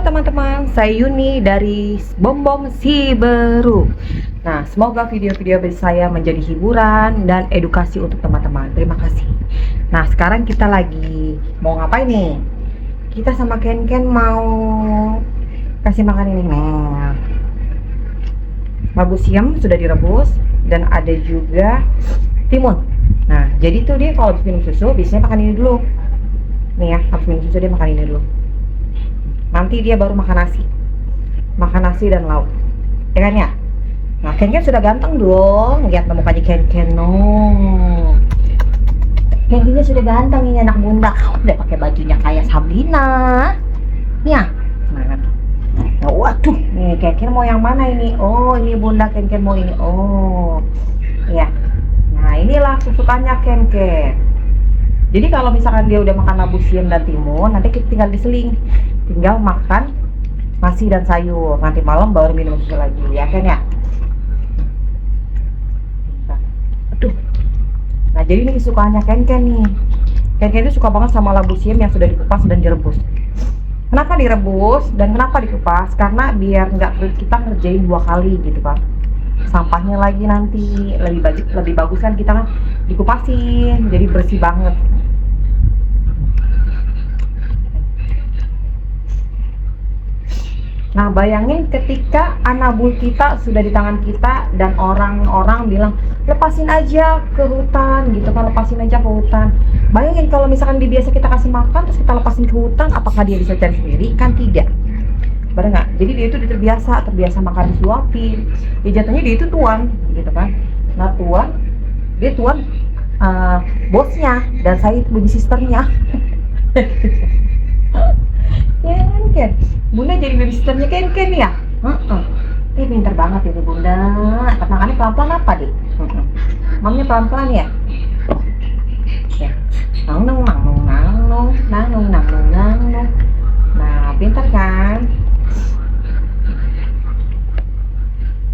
teman-teman, saya Yuni dari BomBom Siberuk. Nah, semoga video-video saya menjadi hiburan dan edukasi untuk teman-teman. Terima kasih. Nah, sekarang kita lagi mau ngapain nih? Kita sama Ken mau kasih makan ini. Nah, labu siam sudah direbus dan ada juga timun. Nah, jadi tuh dia kalau habis minum susu biasanya makan ini dulu. Nih ya, habis minum susu dia makan ini dulu. Nanti dia baru makan nasi dan lauk, ya kan ya. Nah, Ken sudah ganteng dong, lihat mukanya Ken no. Ken sudah ganteng, ini anak bunda, udah pakai bajunya kayak Sabrina ya. Nah, waduh, nih Ken mau yang mana ini? Oh, ini bunda Ken mau ini. Oh ya, nah inilah kesukaannya Ken. Jadi kalau misalkan dia udah makan labu siam dan timun, nanti kita tinggal diseling, tinggal makan nasi dan sayur. Nanti malam baru minum susu lagi, ya kan ya? Aduh. Nah, jadi ini kesukaannya Ken nih. Ken itu suka banget sama labu siam yang sudah dikupas dan direbus. Kenapa direbus dan kenapa dikupas? Karena biar nggak kita ngerjain 2 kali gitu kan. Sampahnya lagi nanti lebih bagus kan kita kan dikupasin, jadi bersih banget. Nah, bayangin ketika anabul kita sudah di tangan kita dan orang-orang bilang lepasin aja ke hutan gitu kan, lepasin aja ke hutan. Bayangin kalau misalkan biasa kita kasih makan terus kita lepasin ke hutan, apakah dia bisa cari sendiri? Kan tidak. Benar nggak? Jadi dia itu terbiasa makan disuapin. Ya jatuhnya dia itu tuan gitu kan. Nah, dia tuan bosnya dan saya itu baby sisternya. Ken, bunda jadi babysitternya Ken ya? Pinter banget ini bunda. Makannya pelan-pelan apa deh? Mamnya pelan-pelan ya? Ya. Nang. Nah, pintar kan?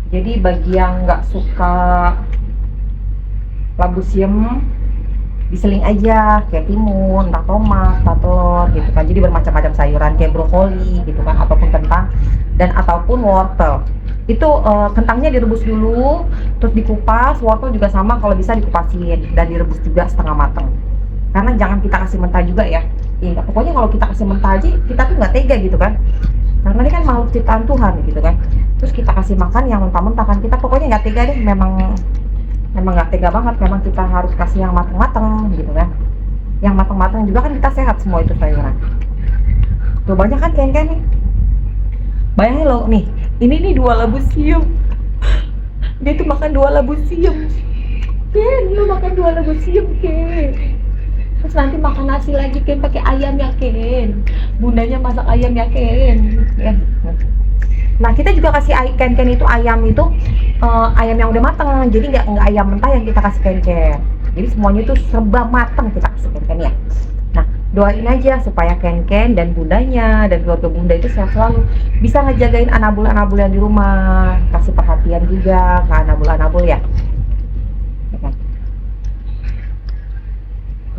Jadi bagi yang nggak suka labu siam, diseling aja kayak timun, entah tomat, entah telur gitu kan. Jadi bermacam-macam sayuran kayak brokoli gitu kan, ataupun kentang dan ataupun wortel. Itu kentangnya direbus dulu, terus dikupas. Wortel juga sama, kalau bisa dikupasin dan direbus juga setengah mateng. Karena jangan kita kasih mentah juga ya. Iya, pokoknya kalau kita kasih mentah aja kita tuh nggak tega gitu kan. Karena ini kan makhluk ciptaan Tuhan gitu kan. Terus kita kasih makan yang mentah-mentah kan, kita pokoknya nggak tega deh. Memang nggak tega banget, memang kita harus kasih yang matang-matang gitu kan. Yang matang-matang juga kan kita sehat semua itu sayuran. Tuh banyak kan Ken nih. Bayangin lo nih, ini nih 2 labu siam. Dia tuh makan 2 labu siam. Ken, lu makan 2 labu siam Ken. Terus nanti makan nasi lagi Ken pakai ayam ya Ken. Bundanya masak ayam ya Ken. Ya. Nah, kita juga kasih Ken itu ayam itu ayam yang udah matang, jadi nggak ayam mentah yang kita kasih Ken. Jadi semuanya itu serba matang kita kasih Ken ya. Nah, doain aja supaya Ken dan bundanya dan keluarga bunda itu sehat selalu, bisa ngejagain anabul yang di rumah, kasih perhatian juga ke anabul ya.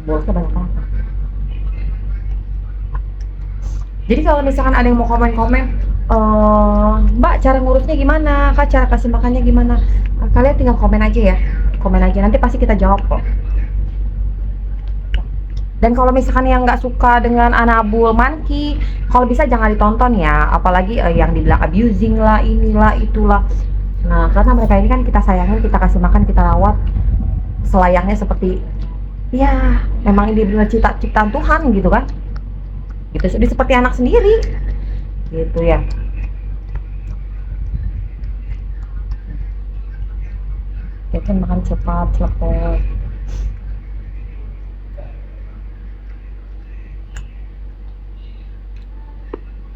Bolosnya banyak banget. Jadi kalau misalkan ada yang mau komen, Mbak cara ngurusnya gimana, Kak cara kasih makannya gimana, kalian tinggal komen aja ya, nanti pasti kita jawab kok. Dan kalau misalkan yang nggak suka dengan anabul monkey, kalau bisa jangan ditonton ya, apalagi yang dibilang abusing lah, inilah itulah. Nah, karena mereka ini kan kita sayangin, kita kasih makan, kita rawat selayaknya seperti ya memang ini benar ciptaan Tuhan gitu kan, gitu seperti anak sendiri gitu ya. Kita makan cepat cepet.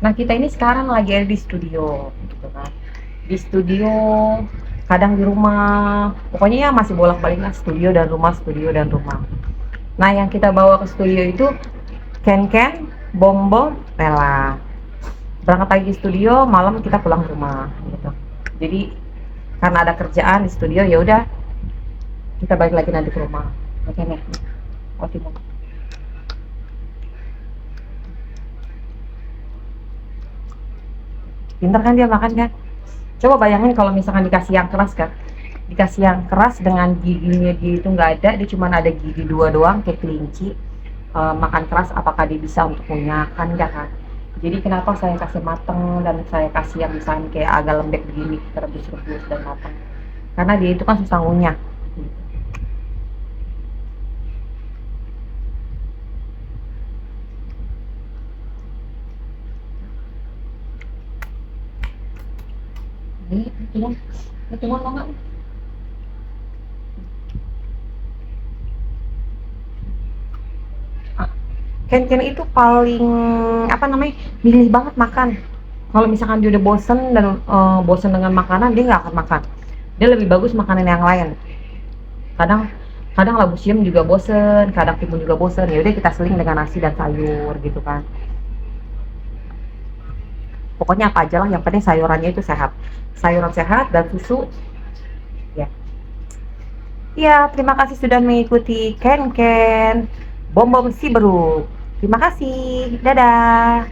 Nah, kita ini sekarang lagi ada di studio gitu kan, di studio, kadang di rumah, pokoknya ya masih bolak-balik lah, studio dan rumah. Nah, yang kita bawa ke studio itu Ken, BomBom, Nela. Berangkat pagi di studio, malam kita pulang ke rumah gitu. Jadi karena ada kerjaan di studio, ya udah kita balik lagi nanti ke rumah. Oke nih. Oke. pinter kan dia makan kan. Coba bayangin kalau misalkan dikasih yang keras kan, dikasih yang keras dengan giginya dia itu nggak ada, dia cuma ada gigi dua doang kayak kelinci. Makan keras apakah dia bisa untuk ngunyah, kan enggak kan. Jadi kenapa saya kasih mateng dan saya kasih yang misalnya kayak agak lembek begini, rebus-rebus dan mateng, karena dia itu kan susah ngunyah. Ini timun mau nggak? Ken itu paling apa namanya, milih banget makan. Kalau misalkan dia udah bosen dan bosen dengan makanan, dia nggak akan makan. Dia lebih bagus makanan yang lain. Kadang kadang labu siam juga bosen, kadang timun juga bosen. Ya udah kita seling dengan nasi dan sayur gitu kan. Pokoknya apa aja lah, yang penting sayurannya itu sehat. Sayuran sehat dan susu ya. Iya, terima kasih sudah mengikuti Ken Ken Bom Bom Siberuk. Terima kasih. Dadah.